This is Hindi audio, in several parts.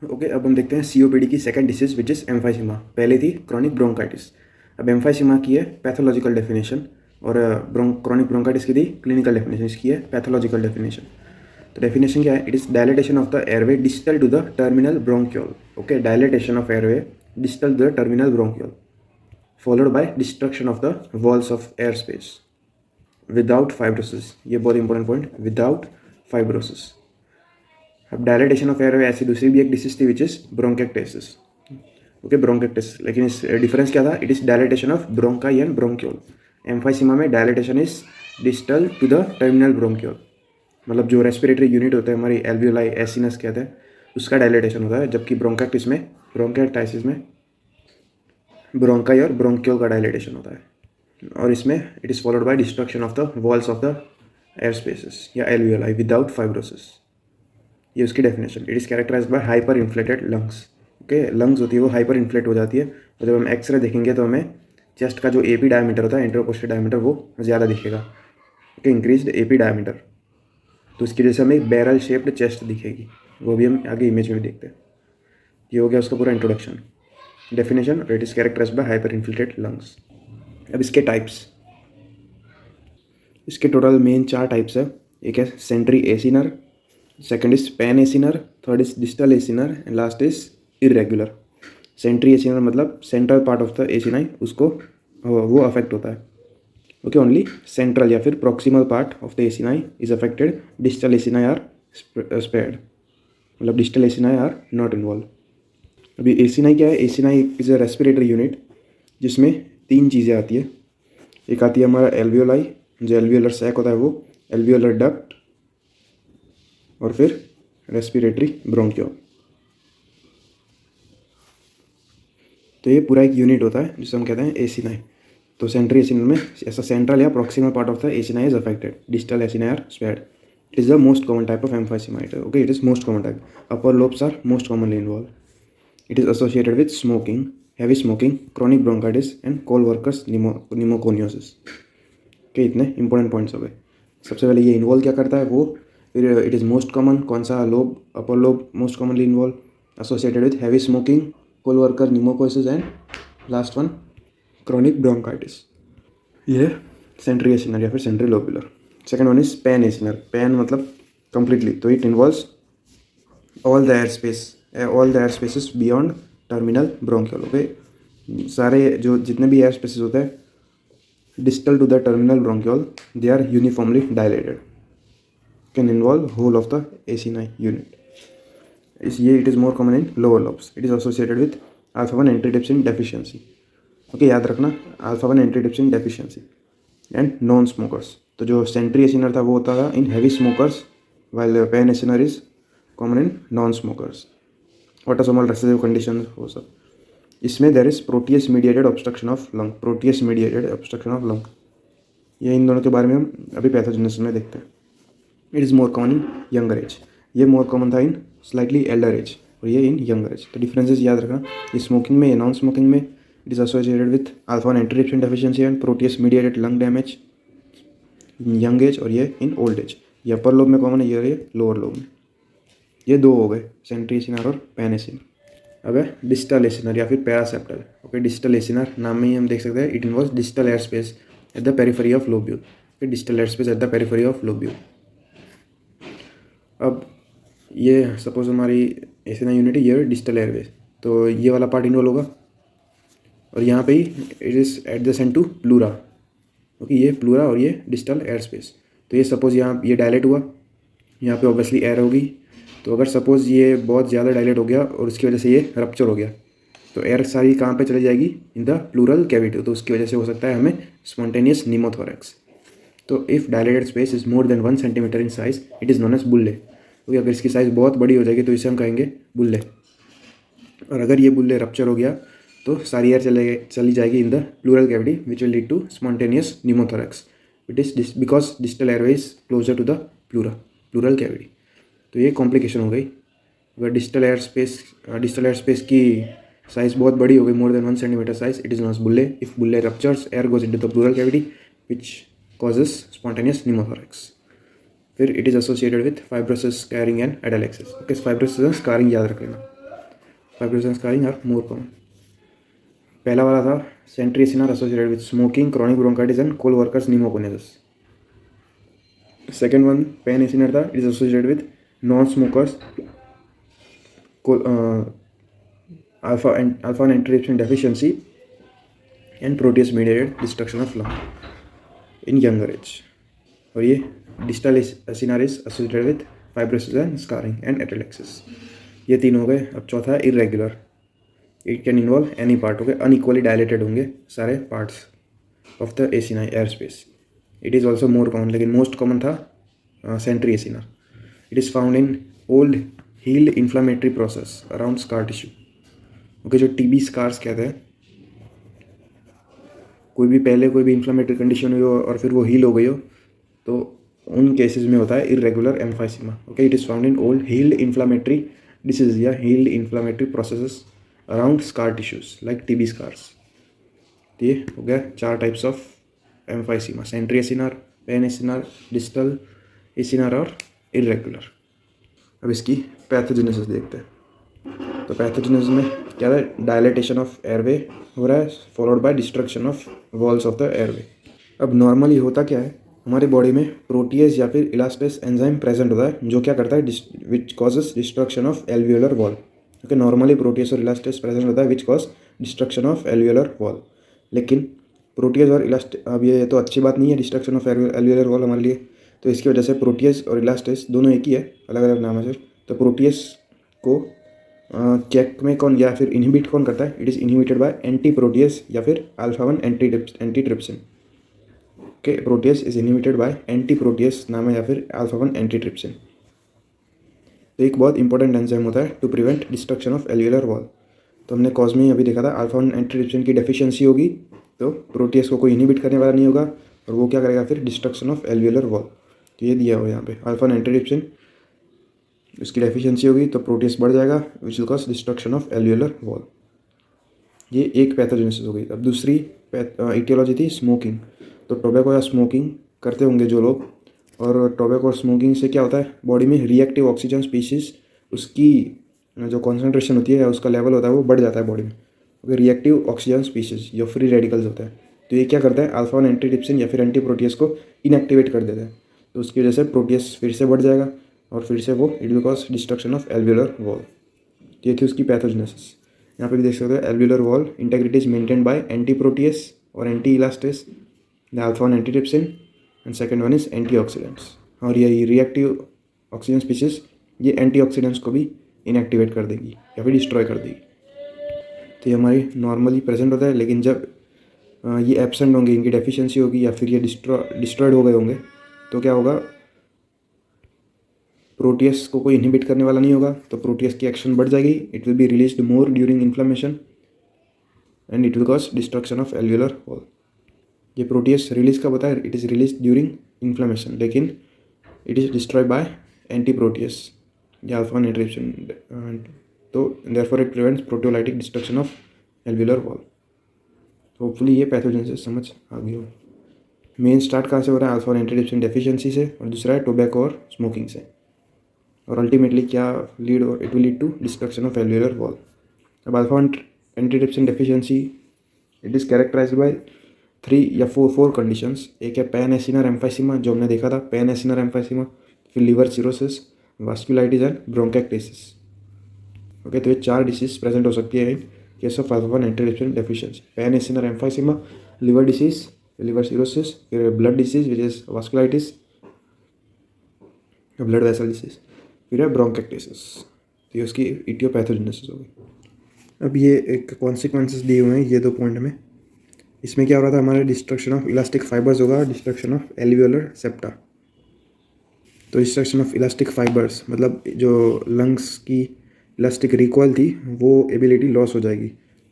ओके, अब हम देखते हैं सीओपीडी की second disease which is emphysema. पहले थी क्रॉनिक ब्रोंकाइटिस, अब एम्फाइसीमा की है पैथोलॉजिकल डेफिनेशन, और क्रॉनिक ब्रोंकाइटिस की थी क्लिनिकल डेफिनेशन, इसकी है पैथोलॉजिकल डेफिनेशन। तो डेफिनेशन क्या है? It is dilatation of the airway distal to the terminal bronchiole. Okay, dilatation of airway distal to the terminal bronchiole followed by destruction of the walls of air space without fibrosis। ये बहुत इंपॉर्टेंट पॉइंट, विदाउट फाइब्रोसिस। अब डायलेटेशन ऑफ एयरवे ऐसी दूसरी भी एक डिसीज थी विच इज ब्रोंकेक्टेसिस। ओके, ब्रोंकेक्टेसिस, लेकिन इस डिफरेंस क्या था? It is dilatation of bronchi and bronchiole. Emphysema में dilatation is distal to the terminal bronchiole, मतलब जो रेस्पिरेटरी यूनिट होता है हमारी एल्वियोलाई एसिनस कहते हैं, उसका डायलेटेशन होता है, जबकि ब्रोंकेक्टाइसिस में ब्रोंकाई और ब्रोंक्यूल का डायलेटेशन होता है। और इसमें it is followed by destruction of the walls of the air spaces या एल्वियोलाई विदाउट फाइब्रोसिस। ये उसकी definition. It is characterised by hyperinflated lungs. Okay, lungs होती है वो हाइपर इन्फ्लेट हो जाती है, और जब हम एक्सरे देखेंगे तो हमें चेस्ट का जो एपी डायमीटर होता है, इंटरपोस्टेड डायमीटर, वो ज़्यादा दिखेगा। ओके, इंक्रीज्ड एपी डायमीटर, तो इसकी वजह से हमें एक बैरल शेप्ड चेस्ट दिखेगी, वो भी हम आगे इमेज में भी देखते हैं। ये हो गया उसका पूरा introduction, definition. It is characterised by hyperinflated lungs. अब इसके टाइप्स, इसके टोटल मेन 4 टाइप्स है। एक है centriacinar, second is panacinar, third is distal acinar, and last is irregular. Centriacinar मतलब central part of the acini, उसको वो अफेक्ट होता है। ओके, ओनली सेंट्रल या फिर proximal part of the acini is affected. Distal acini are spared, मतलब distal acini are not involve. अभी एसिनाई क्या है? Acini is a respiratory unit जिसमें 3 चीज़ें आती है। एक आती है हमारा एल्वियोलाई, जो एल्वियोलर सैक होता है वो, एल्वियोलर डक्ट, और फिर रेस्पिरेटरी ब्रोंक्यूल। तो ये पूरा एक यूनिट होता है जिसे हम कहते हैं एसिनाई। तो सेंट्री एसिनल में ऐसा सेंट्रल या proximal part of the acini is affected, distal acini are spared. It is the most common type of emphysema. Okay, it is most common type. Upper lobes are most commonly involve. It is associated with smoking, heavy smoking, chronic bronchitis and coal workers pneumoconiosis। के इतने इंपॉर्टेंट पॉइंट्स हो गए। सबसे पहले ये इन्वॉल्व क्या करता है वो, फिर इट इज़ मोस्ट कॉमन, कौन सा lobe, upper lobe most commonly involve, associated with heavy smoking, coal worker pneumoconiosis, and last one chronic bronchitis. ये सेंट्री एसिनर या फिर centrilobular. Second one is panacinar. Pan मतलब कंप्लीटली, तो it involves all the air spaces beyond terminal bronchiole. Okay, सारे जो जितने भी एयर स्पेसेस होते हैं distal to the terminal bronchiole, they are uniformly dilated, can involve whole of the acini unit. It is more common in lower lobes. It is associated with alpha 1 antitrypsin deficiency. Okay, याद रखना, alpha 1 antitrypsin deficiency and non smokers. तो जो सेंट्री एसिनर था वो होता था in heavy smokers, while pan acinar is common in non smokers. Autosomal recessive condition हो सब। इसमें there is protease mediated obstruction of lung, protease mediated obstruction of lung. ये इन दोनों के बारे में हम अभी पैथोजेनेसिस में देखते हैं। It is more common in younger age, ये मोर कॉमन था इन स्लाइटली एल्डर एज, और ये इन यंगर एज। तो डिफरेंसेस याद रखना, ये स्मोकिंग में, ये नॉन स्मोकिंग में। It is associated with alpha 1 antitrypsin deficiency and protease mediated lung damage in young age, और ये इन ओल्ड एज। ये अपर लोब में कॉमन है, ये लोअर लोब में। ये 2 हो गए, सेंट्री एसिनर और पैन एसिनर। अब है डिस्टल एसिनर या फिर पैरासेप्टल। ओके, डिस्टल एसिनर नाम में ही हम देख सकते हैं, it involves distal air space at the periphery of lobule. Okay, distal air space at the periphery of lobule. अब ये सपोज हमारी एसिना यूनिट है, ये डिस्टल एयरवेज, तो ये वाला पार्ट इन्वॉल्व होगा, और यहाँ पे ही it is adjacent to pleura. Okay, ये प्लूरा और ये डिस्टल एयर स्पेस। तो ये सपोज यहाँ ये डायलेट हुआ, यहाँ पे ऑब्वियसली एयर होगी। तो अगर सपोज़ ये बहुत ज़्यादा डायलेट हो गया और उसकी वजह से ये रप्चर हो गया, तो एयर सारी कहाँ पे चली जाएगी? In the pleural cavity. तो उसकी वजह से हो सकता है हमें स्पॉन्टेनियस निमोथोरैक्स। तो if dilated space is more than 1 centimetre in size, it is known as bullae. क्योंकि अगर इसकी साइज़ बहुत बड़ी हो जाएगी तो इसे हम कहेंगे बुल्ले। और अगर ये बुल्ले रप्चर हो गया तो सारी एयर चली जाएगी in the pleural cavity, which will lead to spontaneous pneumothorax. It is because distal airway is closer to the pleural cavity. तो ये कॉम्प्लिकेशन हो गई। अगर डिस्टल एयर स्पेस की साइज बहुत बड़ी हो गई, more than 1 centimetre size, it is known as bullae. If bullae ruptures, air goes into the pleural cavity which causes spontaneous pneumothorax. फिर it is associated with fibrosis, scaring and atelectasis. Okay, fibrosis and scarring याद रख लेना। fibrosis and scarring are more common. पहला वाला था centriacinar associated with smoking, chronic bronchitis and coal workers pneumoconiosis. Second one panacinar था, it is associated with non smokers, alpha antitrypsin deficiency and protease mediated destruction of lung in younger age. और ये distal acinar is associated with fibrosis and scarring and atelectasis. ये तीन हो गए. अब चौथा है irregular. It can involve any part. हो गए unequally dilated होंगे सारे parts of the acini air space. It is also more common, लेकिन most common था centri acinar. It is found in old healed inflammatory process around scar tissue. Okay, जो टीबी स्कार्स कहते हैं, कोई भी पहले कोई भी इन्फ्लामेटरी कंडीशन हुई हो और फिर वो हील हो गई हो, तो उन केसेस में होता है irregular emphysema. Okay, it is found in old healed inflammatory disease या healed inflammatory processes around scar tissues like TB scars. ये हो गया 4 types of emphysema: centriacinar, panacinar, distal acinar और इरेगुलर. अब इसकी पैथोजेनेसिस देखते हैं. तो पैथोजेनेसिस में क्या है? डायलेटेशन ऑफ एयरवे हो रहा है followed by destruction of walls of the airway. अब नॉर्मली होता क्या है, हमारे बॉडी में प्रोटीएज या फिर इलास्टेस एंजाइम प्रेजेंट होता है जो क्या करता है, which causes destruction of alveolar wall. Okay, normally protease और इलास्टेस प्रेजेंट होता है which cause destruction of alveolar wall. लेकिन प्रोटीएज और इलास्टेस, अब ये तो अच्छी बात नहीं है डिस्ट्रक्शन ऑफ एल्वियोलर वॉल हमारे लिए, तो इसकी वजह से प्रोटीएज और इलास्टेस दोनों एक ही है, अलग अलग नाम है. तो प्रोटीएज को चेक में कौन या फिर इनहिबिट कौन करता है? It is inhibited by anti protease या फिर alpha 1 antitrypsin. Okay, protease is inhibited by anti protease नाम है या फिर अल्फा 1 एंटीट्रिप्सिन. तो एक बहुत इंपॉर्टेंट एंजाइम होता है to prevent destruction of alveolar wall. तो हमने कॉज में अभी देखा था, अल्फा 1 एंटीट्रिप्सिन की डेफिशिएंसी होगी तो प्रोटीएज को कोई इनहिबिट करने वाला नहीं होगा और वो क्या करेगा फिर? Destruction of alveolar wall. तो ये दिया हुआ यहाँ पे अल्फा 1 एंटीट्रिप्सिन, उसकी डेफिशिएंसी होगी तो प्रोटीएज बढ़ जाएगा which will cause destruction of alveolar wall. ये एक पैथोजेनेसिस हो गई. अब दूसरी इटियोलॉजी थी स्मोकिंग. तो टोबैको या स्मोकिंग करते होंगे जो लोग, और टोबैको और स्मोकिंग से क्या होता है, बॉडी में रिएक्टिव ऑक्सीजन स्पीशीज उसकी जो कॉन्सेंट्रेशन होती है या उसका लेवल होता है वो बढ़ जाता है बॉडी में. क्योंकि रिएक्टिव ऑक्सीजन स्पीशीज जो फ्री रेडिकल्स होता है, तो ये क्या करता है, अल्फा 1 एंटीट्रिप्सिन या फिर एंटी प्रोटीएज को इनएक्टिवेट कर देता है. तो उसकी वजह से प्रोटीएज फिर से बढ़ जाएगा और फिर से वो it will cause destruction of alveolar wall. ये थी उसकी पैथोजेनेसिस. यहाँ पे भी देख सकते हो alveolar wall integrity is maintained by anti protease और anti elastase, the alpha 1 antitrypsin and second one is antioxidants. और ये रिएक्टिव ऑक्सीजन स्पीशीज ये एंटीऑक्सीडेंट्स को भी इनएक्टिवेट कर देगी या फिर डिस्ट्रॉय कर देगी. तो ये हमारी नॉर्मली प्रेजेंट होता है, लेकिन जब ये एब्सेंट होंगे, इनकी डेफिशिएंसी होगी या फिर ये डिस्ट्रॉयड हो गए होंगे, तो क्या होगा, प्रोटीएस को कोई इनहिबिट करने वाला नहीं होगा तो प्रोटीएस की एक्शन बढ़ जाएगी. It will be released more during inflammation and it will cause destruction of alveolar wall. ये प्रोटीएस रिलीज कब होता है? It is release during inflammation, लेकिन it is destroyed by anti protease या अल्फा 1 एंटीट्रिप्सिन. तो therefore it prevents proteolytic destruction of alveolar wall. तो होपफुली ये पैथोजेनेसिस समझ आ गई हो. मेन स्टार्ट कहाँ से हो रहा है? अल्फा 1 एंटीट्रिप्सिन डेफिशिएंसी से, और दूसरा है टोबैको और स्मोकिंग से. और अल्टीमेटली क्या lead, it will lead to destruction of alveolar wall. अब alpha 1 antitrypsin deficiency it is characterised by 3 या 4 कंडीशंस. एक है पैन एसिनर एम्फाइसीमा जो हमने देखा था, पैन एसिनर एम्फाइसीमा, फिर liver cirrhosis, vasculitis and bronchitis. Okay, तो ये 4 डिसीज प्रेजेंट हो सकती है in case of alpha 1 antitrypsin deficiency. Panacinar emphysema, liver disease, liver cirrhosis, फिर blood disease which is vasculitis, blood vessel disease, फिर है ब्रोंकाइटिस. तो ये उसकी इटियोपैथोजेनेसिस हो गई. अब ये एक कॉन्सिक्वेंसेस दिए हुए हैं ये 2 पॉइंट में. इसमें क्या हो रहा था, हमारे डिस्ट्रक्शन ऑफ इलास्टिक फाइबर्स होगा, डिस्ट्रक्शन ऑफ एल्वियोलर सेप्टा. तो डिस्ट्रक्शन ऑफ इलास्टिक फाइबर्स मतलब जो लंग्स की इलास्टिक रिकॉइल थी वो एबिलिटी लॉस हो जाएगी.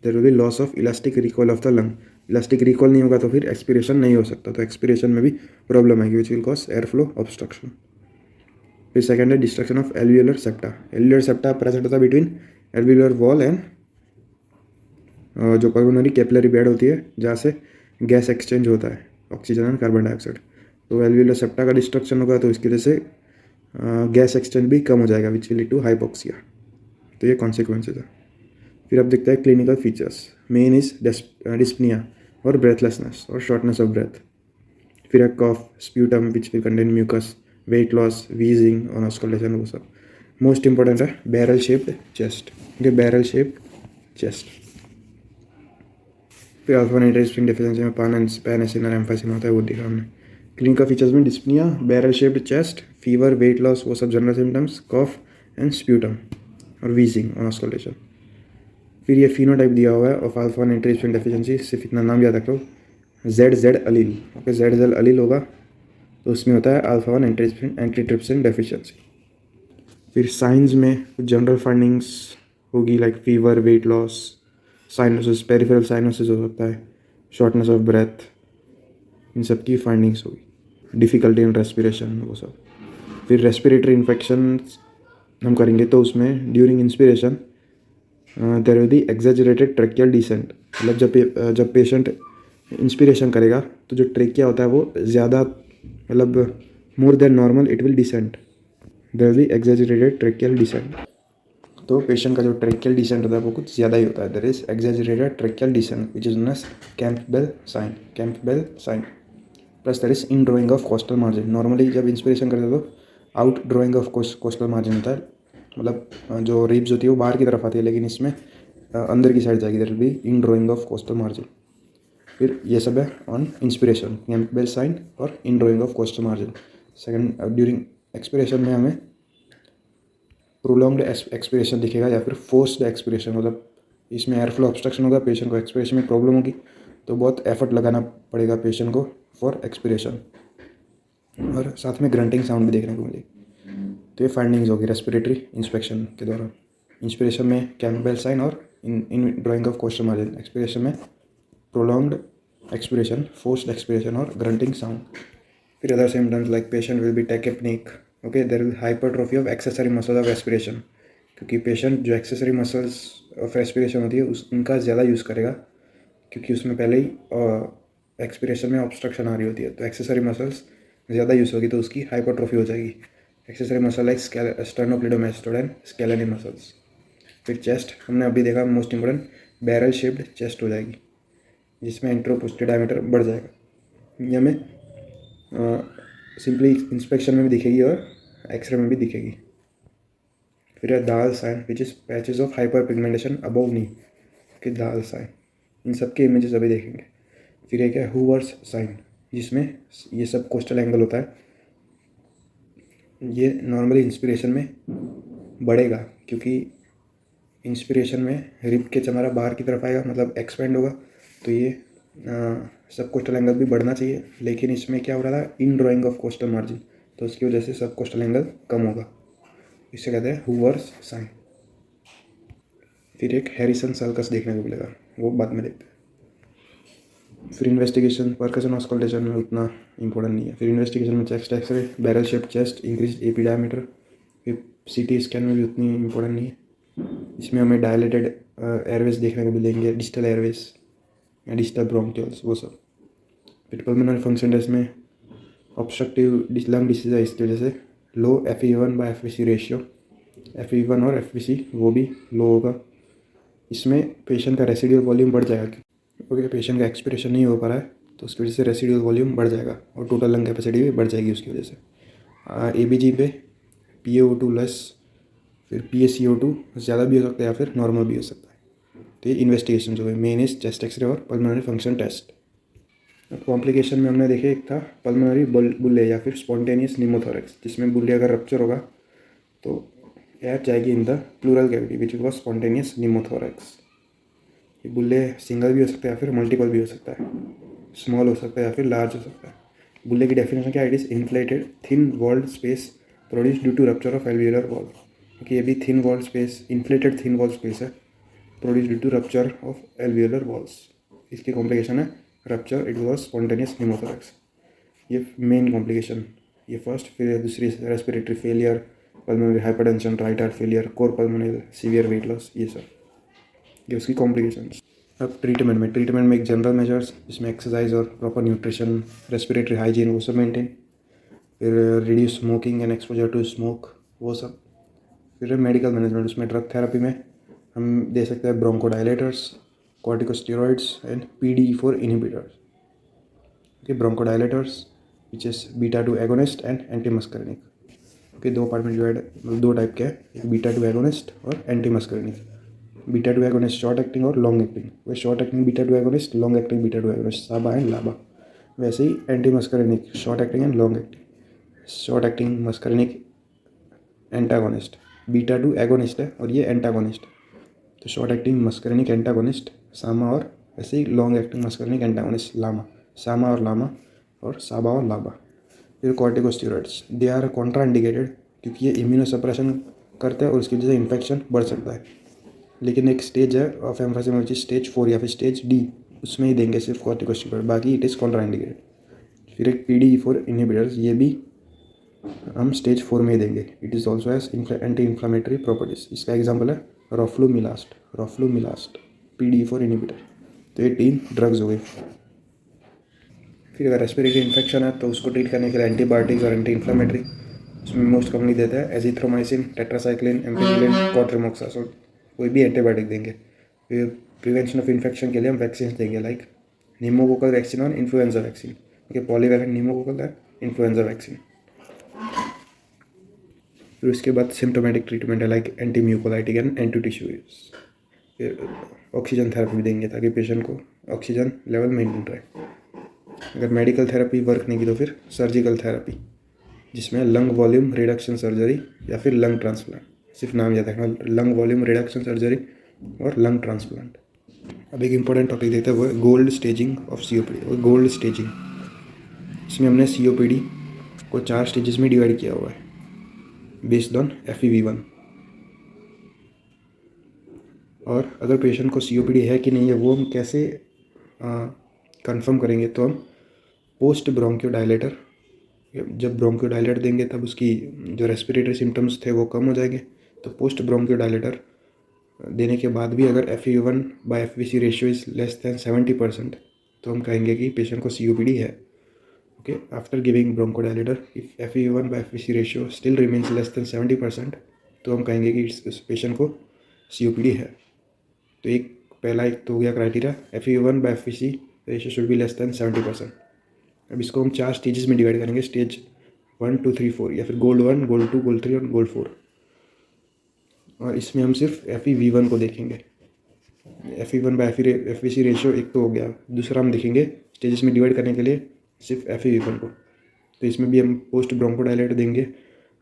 There will be loss of elastic recoil of the lung. Elastic recoil नहीं होगा तो फिर एक्सपिरेशन नहीं हो सकता, तो एक्सपिरेशन में भी प्रॉब्लम आएगी which will cause air flow obstruction. फिर सेकेंड है destruction of alveolar septa. Alveolar septa present होता है बिटवीन एल्वियोलर वॉल एंड जो पल्मोनरी कैपिलरी बेड होती है जहाँ से गैस एक्सचेंज होता है, ऑक्सीजन एंड कार्बन डाइऑक्साइड. तो एल्वियोलर सेप्टा का डिस्ट्रक्शन होगा तो इसकी वजह से गैस एक्सचेंज भी कम हो जाएगा which will lead to hypoxia. तो ये कॉन्सिक्वेंसेज है. फिर अब देखते हैं clinical features. Main is dyspnoea और ब्रेथलेसनेस और शॉर्टनेस ऑफ ब्रेथ। फिर है cough, sputum which will contain mucus, weight loss, wheezing और ऑस्कुलेशन, वो सब। मोस्ट इंपॉर्टेंट है बैरल शेप्ड चेस्ट, ये बैरल शेप्ड चेस्ट। फिर अल्फा नाइट्रोजन डेफिशिएंसी में पैन एसिन और एम्फाइसिन होता है, वो देखा हमने। क्लिनिकल फीचर्स में dyspnoea, barrel shaped chest, fever, weight loss, वो सब general symptoms, cough and sputum और वीजिंग और ऑस्कुलेशन। फिर ये फिनोटाइप दिया हुआ है ऑफ अल्फा नाइट्रोजन डेफिशिएंसी, सिर्फ इतना नाम याद रखो, ZZ अलील। ओके, ZZ अलील होगा तो उसमें होता है अल्फा 1 एंटीट्रिप्सिन डेफिशिएंसी। फिर साइंस में कुछ जनरल फाइंडिंग्स होगी, like fever, weight loss, cyanosis, peripheral cyanosis हो सकता है, शॉर्टनेस ऑफ ब्रेथ, इन सब की फाइंडिंग्स होगी। डिफ़िकल्टी इन रेस्पिरेशन, वो सब। फिर रेस्पिरेटरी इन्फेक्शन हम करेंगे तो उसमें during inspiration there will be exaggerated tracheal descent. मतलब जब पेशेंट इंस्पिरेशन करेगा तो जो ट्रेकिया होता है वो ज़्यादा, मतलब more than normal it will descent, there will be exaggerated tracheal descent. तो पेशेंट का जो ट्रेकियल डिसेंट होता है वो कुछ ज़्यादा ही होता है, there is exaggerated tracheal descent which is known as Campbell sign. Plus there is in drawing of costal margin. Normally जब इंस्पिरेशन करते हो तो out drawing of costal margin होता है, मतलब जो रिब्स होती है वो बाहर की तरफ आती है, लेकिन इसमें अंदर की साइड जाएगी, there will be in drawing of costal margin. फिर ये सब है ऑन इंस्पिरेशन, कैंपबेल साइन और इन drawing of costal margin. Second, during expiration में हमें प्रोलॉन्ग्ड एक्सपिरेशन दिखेगा या फिर फोर्स्ड एक्सपिरेशन, मतलब इसमें एयर फ्लो ऑब्स्ट्रक्शन होगा, पेशेंट को एक्सपिरेशन में प्रॉब्लम होगी तो बहुत एफर्ट लगाना पड़ेगा पेशेंट को फॉर एक्सपिरेशन, और साथ में ग्रंटिंग साउंड भी देखने को मिलेगी। तो ये फाइंडिंग्स होगी रेस्पिरेटरी इंस्पेक्शन के दौरान। इंस्पिरेशन में कैंपबेल साइन और indrawing of costal margin, expiration में प्रोलॉन्ग्ड एक्सपिरेशन, फोर्स्ड एक्सपिरेशन और ग्रंटिंग साउंड। फिर other symptoms like patient will be tachypnoeic, okay, there will hypertrophy of accessory muscles of respiration, क्योंकि पेशेंट जो एक्सेसरी मसल्स ऑफ रेस्पिरेशन होती है उनका ज़्यादा यूज़ करेगा, क्योंकि उसमें पहले ही एक्सपिरेशन में ऑब्स्ट्रक्शन आ रही होती है, तो एक्सेसरी मसल्स ज़्यादा यूज़ होगी तो उसकी हाइपरट्रोफी हो जाएगी। Accessory muscle like sternocleidomastoid and skeletal muscles. फिर चेस्ट हमने अभी देखा, most important barrel shaped chest हो जाएगी, जिसमें एंट्रोपोस्टेरियर डायमीटर बढ़ जाएगा। ये हमें सिंपली इंस्पेक्शन में भी दिखेगी और एक्सरे में भी दिखेगी। फिर है Dahl sign which is patches of hyper pigmentation above knee, कि दाल साइन, इन सब के इमेजेस अभी देखेंगे। फिर एक है हूवर्स साइन, जिसमें ये सब कोस्टल एंगल होता है, ये नॉर्मली इंस्पिरेशन में बढ़ेगा, क्योंकि इंस्पिरेशन में रिब के चमड़ा बाहर की तरफ आएगा, मतलब एक्सपेंड होगा, तो ये सब कोस्टल एंगल भी बढ़ना चाहिए, लेकिन इसमें क्या हो रहा था, इन ड्रॉइंग ऑफ कोस्टल मार्जिन, तो उसकी वजह से सब कोस्टल एंगल कम होगा, इसे कहते हैं हूवर्स साइन। फिर एक हैरिसन सर्कस देखने को मिलेगा, वो बाद में देखते हैं। फिर इन्वेस्टिगेशन परकशन ऑस्कल्टेशन में उतना इंपॉर्टेंट नहीं है। फिर इन्वेस्टिगेशन में chest X ray, barrel shape chest, increase AP diameter. फिर CT स्कैन में भी उतनी इंपॉर्टेंट नहीं है, इसमें हमें डायलेटेड एयरवेज देखने को मिलेंगे, डिस्टल एयरवेज या डिस्टल ब्रोंकियल्स, वो सब। फिर पल्मोनरी फंक्शन टेस्ट में ऑब्स्ट्रक्टिव लंग डिसीज है, इसकी वजह से लो FEV1/FVC रेशियो, FEV1 और FVC वो भी लो होगा। इसमें पेशेंट का रेसिडुअल वॉल्यूम बढ़ जाएगा, ओके, पेशेंट का एक्सपिरेशन नहीं हो पा रहा है तो उसकी वजह से रेसिडुअल वॉल्यूम बढ़ जाएगा और टोटल लंग कैपेसिटी भी बढ़ जाएगी उसकी वजह से। ABG पे PaO2 लेस, फिर PaCO2 ज़्यादा भी हो सकता है या फिर नॉर्मल भी हो सकता है। तो ये इन्वेस्टिगेशन जो है मेन इज चेस्ट एक्सरे और पल्मोनरी फंक्शन टेस्ट। कॉम्प्लिकेशन में हमने देखे, एक था पल्मोनरी बुल्ले या फिर स्पॉन्टेनियस निमोथोरेक्स, जिसमें बुल्ले अगर रप्चर होगा तो एयर जाएगी in the pleural cavity which was spontaneous pneumothorax. ये बुल्ले सिंगल भी हो सकता है या फिर मल्टीपल भी हो सकता है, स्मॉल हो सकता है या फिर लार्ज हो सकता है। बुल्ले की डेफिनेशन क्या है, it is inflated thin walled space produce due to rupture of alveolar wall, क्योंकि ये भी thin walled space, inflated thin walled space है, produce due to rupture of alveolar walls. इसकी कॉम्प्लिकेशन है rupture, it was spontaneous pneumothorax, ये मेन कॉम्प्लिकेशन, ये फर्स्ट। फिर दूसरी respiratory failure, pulmonary hypertension, right heart failure, cor pulmonary, severe weight loss, ये सब ये उसकी कॉम्प्लिकेशंस। अब ट्रीटमेंट में एक जनरल मेजर्स, जिसमें एक्सरसाइज और प्रॉपर न्यूट्रिशन, रेस्पिरेटरी हाइजीन वो सब मेंटेन, फिर reduce smoking and exposure to smoke वो सब। फिर मेडिकल मैनेजमेंट, उसमें ड्रग थेरेपी में हम दे सकते हैं bronchodilators, corticosteroids and PDE4 inhibitors. Okay, bronchodilators which is beta 2 agonist and anti muscarinic. Okay, दो पार्ट में डिवाइड, दो टाइप के हैं, एक बीटा 2 एगोनिस्ट और anti muscarinic. Beta 2 agonist short acting और लॉन्ग एक्टिंग। वे short acting beta 2 agonist, long acting beta 2 agonist, SABA and LABA. वैसे ही anti muscarinic short acting and long acting. Short acting muscarinic antagonist, beta 2 agonist है और ये एंटागोनिस्ट। तो short acting muscarinic antagonist SAMA, और वैसे ही long acting muscarinic antagonist LAMA, SAMA और लामा और साबा और लाबा। फिर corticosteroids, they are contraindicated क्योंकि ये इम्यूनोसप्रेशन करते हैं और उसकी वजह से इन्फेक्शन बढ़ सकता है। लेकिन एक स्टेज है ऑफ एम्फाइसिस में, स्टेज 4 या फिर स्टेज D, उसमें ही देंगे सिर्फ कॉर्टिकोस्टेरॉइड, बाकी इट इज़ कॉन्ट्रा इंडिकेटेड। फिर एक PDE4 इनहिबिटर्स, ये भी हम स्टेज 4 में ही देंगे। It is also as anti inflammatory properties. इसका एग्जाम्पल है रोफ्लूमिलास्ट PDE4 इनहिबिटर। तो ये 3 ड्रग्स हो गए। फिर अगर रेस्पिरेटरी इन्फेक्शन है तो उसको ट्रीट करने के लिए एंटीबायोटिक्स और एंटी इन्फ्लामेटरी, उसमें मोस्ट कॉमनली देता है एजिथ्रोमाइसिन, टेट्रासाइक्लिन, एम्पिसिलिन, क्वाट्रिमोक्सासोल, कोई भी एंटीबायोटिक देंगे। फिर प्रिवेंशन ऑफ इन्फेक्शन के लिए हम वैक्सीन देंगे, लाइक निमोकोकल वैक्सीन और influenza vaccine. Okay, polyvalent pneumococcal है, इन्फ्लुएंजा वैक्सीन। फिर उसके बाद सिम्टोमेटिक ट्रीटमेंट है, like anti mucolytic and anti tissues. फिर ऑक्सीजन थेरेपी भी देंगे ताकि पेशेंट को ऑक्सीजन लेवल मेंटेन रहे। अगर मेडिकल थेरेपी वर्क नहीं की तो फिर सर्जिकल थेरेपी, जिसमें लंग वॉल्यूम रिडक्शन सर्जरी या फिर लंग ट्रांसप्लांट, सिर्फ नाम याद रखना, लंग वॉल्यूम रिडक्शन सर्जरी और लंग ट्रांसप्लांट। अब एक इंपॉर्टेंट टॉपिक देखते हैं, वो है गोल्ड स्टेजिंग ऑफ COPD और गोल्ड स्टेजिंग। इसमें हमने COPD को 4 स्टेजेस में डिवाइड किया हुआ है बेस्ड ऑन FEV1। और अगर पेशेंट को COPD है कि नहीं है वो हम कैसे कंफर्म करेंगे, तो हम पोस्ट ब्रोंकियोडायलेटर, जब ब्रोंकियोडायलेटर देंगे तब उसकी जो रेस्पिरेटरी सिम्टम्स थे वो कम हो जाएंगे। तो पोस्ट ब्रोंकियोडायलेटर देने के बाद भी अगर FEV1/FVC ratio is less than 70%, तो हम कहेंगे कि पेशेंट को COPD है। Okay, after giving bronchodilator if FEV1/FVC ratio still remains less than 70%, तो हम कहेंगे कि इस पेशेंट को COPD है। तो एक तो हो गया criteria, FEV1/FVC ratio should be less than 70%। अब इसको हम 4 स्टेजेस में डिवाइड करेंगे, स्टेज 1, 2, 3, 4, या फिर गोल्ड 1, गोल्ड 2, गोल्ड 3 और गोल्ड 4। और इसमें हम सिर्फ FEV1 को देखेंगे। FEV1/FVC रेशियो एक तो हो गया, दूसरा हम देखेंगे स्टेजेस में डिवाइड करने के लिए सिर्फ FEV1 को। तो इसमें भी हम पोस्ट ब्रोंकोडायलेटर देंगे।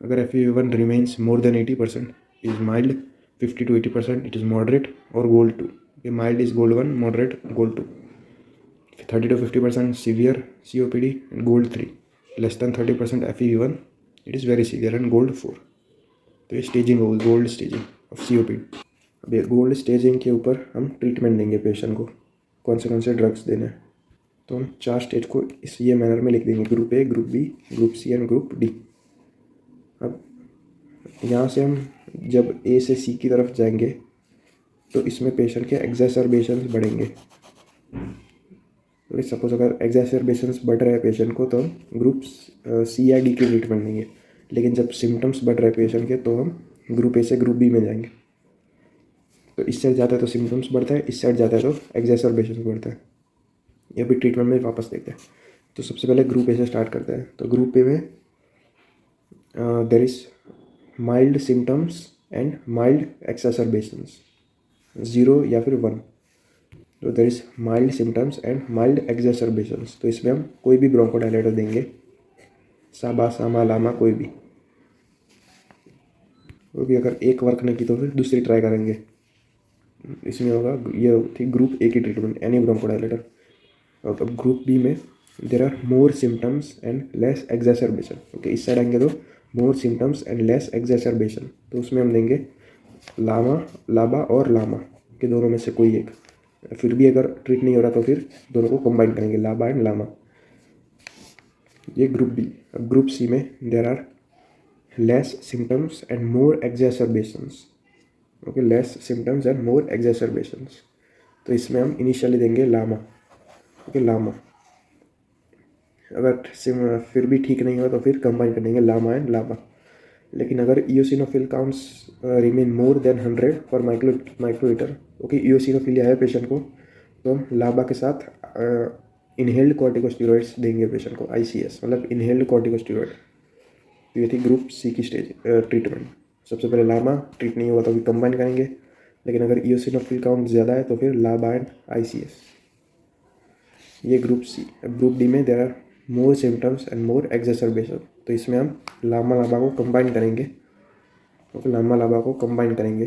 अगर FEV1 remains more than 80%, is mild, 50 to 80% it is moderate, और GOLD 2। Mild is GOLD 1, moderate GOLD 2, 30 to 50% सीवियर COPD, and gold 3, less than 30% FEV1 it is very severe, and GOLD 4। तो ये स्टेजिंग होगी, गोल्ड स्टेजिंग ऑफ COPD। अब ये गोल्ड स्टेजिंग के ऊपर हम ट्रीटमेंट देंगे पेशेंट को, कौन से ड्रग्स देने हैं। तो हम 4 स्टेज को ये मैनर में लिख देंगे, group A, group B, group C and group D। अब यहाँ से हम जब A से C की तरफ जाएंगे तो इसमें पेशेंट के एग्जैसरबेशंस बढ़ेंगे। तो सपोज अगर एग्जैसरबेशंस बढ़ रहे हैं पेशेंट को, तो हम ग्रुप C या D की ट्रीटमेंट देंगे। लेकिन जब सिम्टम्स बढ़ रहे हैं पेशेंट के, तो हम ग्रुप A से ग्रुप B में जाएंगे। तो इस साइड जाता है तो सिम्टम्स बढ़ता है, इस साइड जाता है तो एग्जैसरबेशंस बढ़ता है। ये भी ट्रीटमेंट में वापस देखते हैं। तो सबसे पहले ग्रुप A से स्टार्ट करते हैं। तो ग्रुप A में there is mild symptoms and mild exacerbations, 0 या फिर 1। तो there is mild symptoms and mild exacerbations. तो इसमें हम कोई भी ब्रोंकोडायलेटर देंगे, साबा, सामा, लामा, कोई भी। वो भी अगर एक वर्क नहीं की तो फिर दूसरी ट्राई करेंगे। इसमें होगा, ये थी ग्रुप A की ट्रीटमेंट, एनी ब्रोंकोडायलेटर। और अब ग्रुप B में there are more symptoms and less exacerbation. Okay, इस साइड आएंगे तो more symptoms and less exacerbation, तो उसमें हम देंगे लामा, लाबा और लामा के दोनों में से कोई एक। फिर भी अगर ट्रीट नहीं हो रहा तो फिर दोनों को कंबाइन करेंगे, लाबा एंड लामा। ये ग्रुप B। अब ग्रुप C में there are less symptoms and more exacerbations. Okay, less symptoms and more exacerbations, तो इसमें हम इनिशियली देंगे लामा। ओके, लामा। अगर फिर भी ठीक नहीं हुआ तो फिर कंबाइन कर देंगे लामा एंड लामा। लेकिन अगर eosinophil counts remain more than 100 पर माइक्रोलीटर, ओके, ईओसिनोफिलिया है पेशेंट को, तो हम लाबा के साथ इनहेल्ड कॉर्टिकोस्टेरॉइड्स देंगे पेशेंट को, आईसीएस मतलब इनहेल्ड कॉर्टिकोस्टेरॉइड। तो ये थी ग्रुप सी की स्टेज ट्रीटमेंट। सबसे पहले लामा, ट्रीट नहीं हुआ तो अभी कंबाइन करेंगे, लेकिन अगर ईओसिनोफिल काउंट ज़्यादा है तो फिर लाबा एंड आईसीएस। ये ग्रुप सी। ग्रुप डी में there are more symptoms and more exacerbation, तो इसमें हम लामा लाबा को कंबाइन करेंगे, तो लामा लाबा को कंबाइन करेंगे,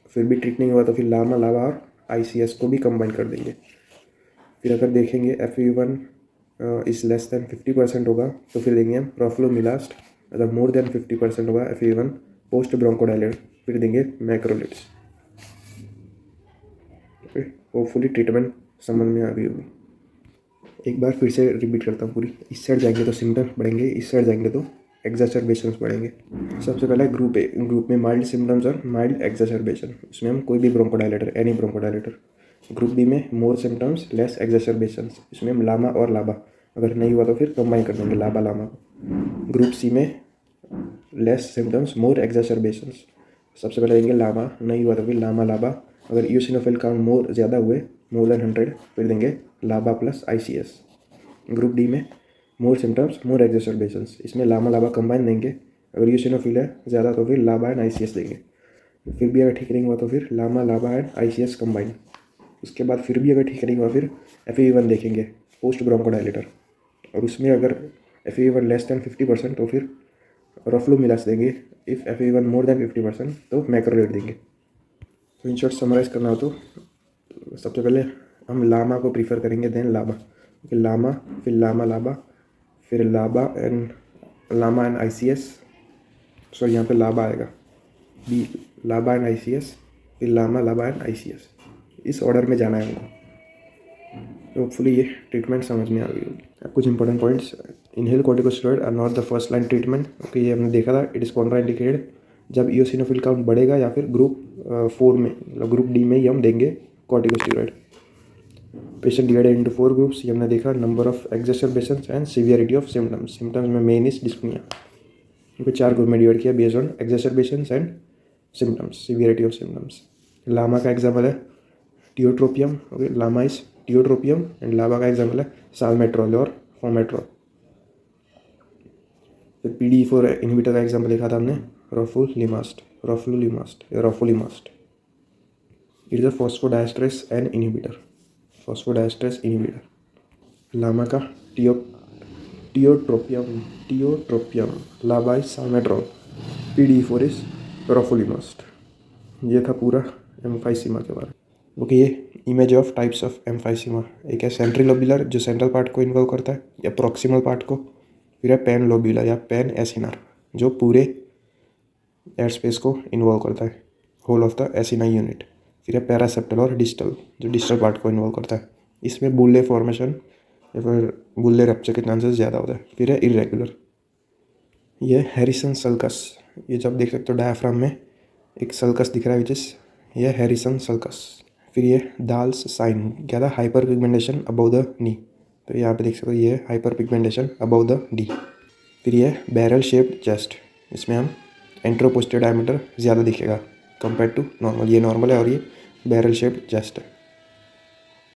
फिर भी ट्रीट नहीं हुआ तो फिर लामा लाबा और आईसीएस को भी कंबाइन कर देंगे। फिर अगर देखेंगे FEV1 इज़ लेस दैन 50% होगा तो फिर देंगे हम रोफ्लोमिलास्ट, अगर मोर देन 50% होगा FEV1 पोस्ट ब्रोंकोडायलेट, फिर देंगे मैक्रोलिड्स। होपफुली ट्रीटमेंट समझ में आ गई होगी। एक बार फिर से रिपीट करता हूँ पूरी। इस साइड जाएंगे तो सिम्टम्स बढ़ेंगे, इस साइड जाएंगे तो एक्साचर्बेशंस बढ़ेंगे। सबसे पहले ग्रुप ए, ग्रुप में माइल्ड सिम्टम्स और माइल्ड एक्साचर्बेशन, इसमें हम कोई भी bronchodilator, any bronchodilator. Group B में मोर सिम्टम्स लेस एक्साचर्बेशंस, इसमें हम लामा और लाबा, अगर नहीं हुआ तो फिर कंबाइन कर देंगे लाबा लामा को। ग्रुप सी में लेस सिम्टम्स मोर एक्साचर्बेशंस, सबसे पहले देंगे लामा, नहीं हुआ तो फिर लामा लाबा, अगर ईओसिनोफिल काउंट मोर ज़्यादा हुए, मोर देन 100, फिर देंगे लाबा प्लस आईसीएस। ग्रुप डी में मोर सिम्टम्स मोर एक्साचर्बेशंस, इसमें लामा लाबा कंबाइन देंगे, अगर ईओसिनोफिल है ज़्यादा तो फिर लाबा एंड आईसीएस देंगे। फिर भी अगर ठीक नहीं हुआ तो फिर लामा लाबा एंड आईसीएस कंबाइन। उसके बाद फिर भी अगर ठीक नहीं हुआ फिर FEV1 देखेंगे पोस्ट ब्रोंकोडायलेटर, और उसमें अगर FEV1 लेस दैन 50% तो फिर रोफ्लोमिलास देंगे, इफ़ FEV1 मोर देन 50% तो मैक्रोलेट देंगे। तो इन शॉर्ट समराइज़ करना हो तो सबसे पहले हम लामा को प्रीफर करेंगे, देन लाबा, फिर लामा, फिर लामा लाबा, फिर लामा एंड आईसीएस, सॉरी यहाँ पे लाबा आएगा, बी लाबा एंड आईसीएस, फिर लामा लाबा एंड आईसीएस, इस ऑर्डर में जाना है हमको। होपफुली ये ट्रीटमेंट समझ में आ गई होगी। अब कुछ important points, inhale corticosteroid are not the first line treatment, okay, ये हमने देखा था, इट इज़ कॉन्ट्राइंडिकेटेड जब ईओसिनोफिल काउंट बढ़ेगा या फिर ग्रुप 4 में, मतलब ग्रुप डी में ही हम देंगे corticosteroid. Patient divided into 4 groups, ये हमने देखा, number of exacerbations and severity of symptoms, symptoms में मेन इज डिस्पनिया, इनको 4 ग्रुप में डिवाइड किया based on exacerbations and symptoms, severity of symptoms. LAMA का एग्जाम्पल है tiotropium, okay, LAMA is tiotropium, and LABA का एग्जाम्पल है साल्मेट्रॉल और फोमेट्रॉल। फिर PDE4 इनहिबिटर का एग्जाम्पल देखा था हमने roflumilast, it is a phosphodiesterase an inhibitor, phosphodiesterase inhibitor. LAMA का टियोट्रोपियम, लाबा इज साल्मेट्रॉल, PDE4 इज रोफोलिमास्ट। ये था पूरा एम्फाइसीमा के बारे में। ओके, ये image of types of emphysema, एक है सेंट्रल लोब्यूलर जो सेंट्रल पार्ट को इन्वॉल्व करता है या प्रॉक्सिमल पार्ट को, फिर है पैन लोब्यूलर या पैन एसिनर जो पूरे एयर स्पेस को इन्वॉल्व करता है, whole of the acini unit, फिर है पैरासेप्टल और डिस्टल जो डिस्टल पार्ट को इन्वॉल्व करता है, इसमें बुल्ले फॉर्मेशन या फिर बुल्ले रप्चर के चांसेस ज़्यादा होता है। फिर है इरेगुलर, ये हैरिसन सल्कस, ये जब देख सकते हो डायफ्राम में एक सल्कस दिख रहा है, विच इज ये हैरिसन सल्कस। फिर ये दाल्स साइन, क्या था, hyper pigmentation above the knee, तो यहाँ पे देख सकते हो ये hyper pigmentation above the D. फिर ये बैरल शेप्ड चेस्ट, इसमें हम एंट्रोपोस्टियर डायमीटर ज़्यादा दिखेगा कंपेयर टू नॉर्मल, ये नॉर्मल है और ये बैरल शेप्ड चेस्ट है।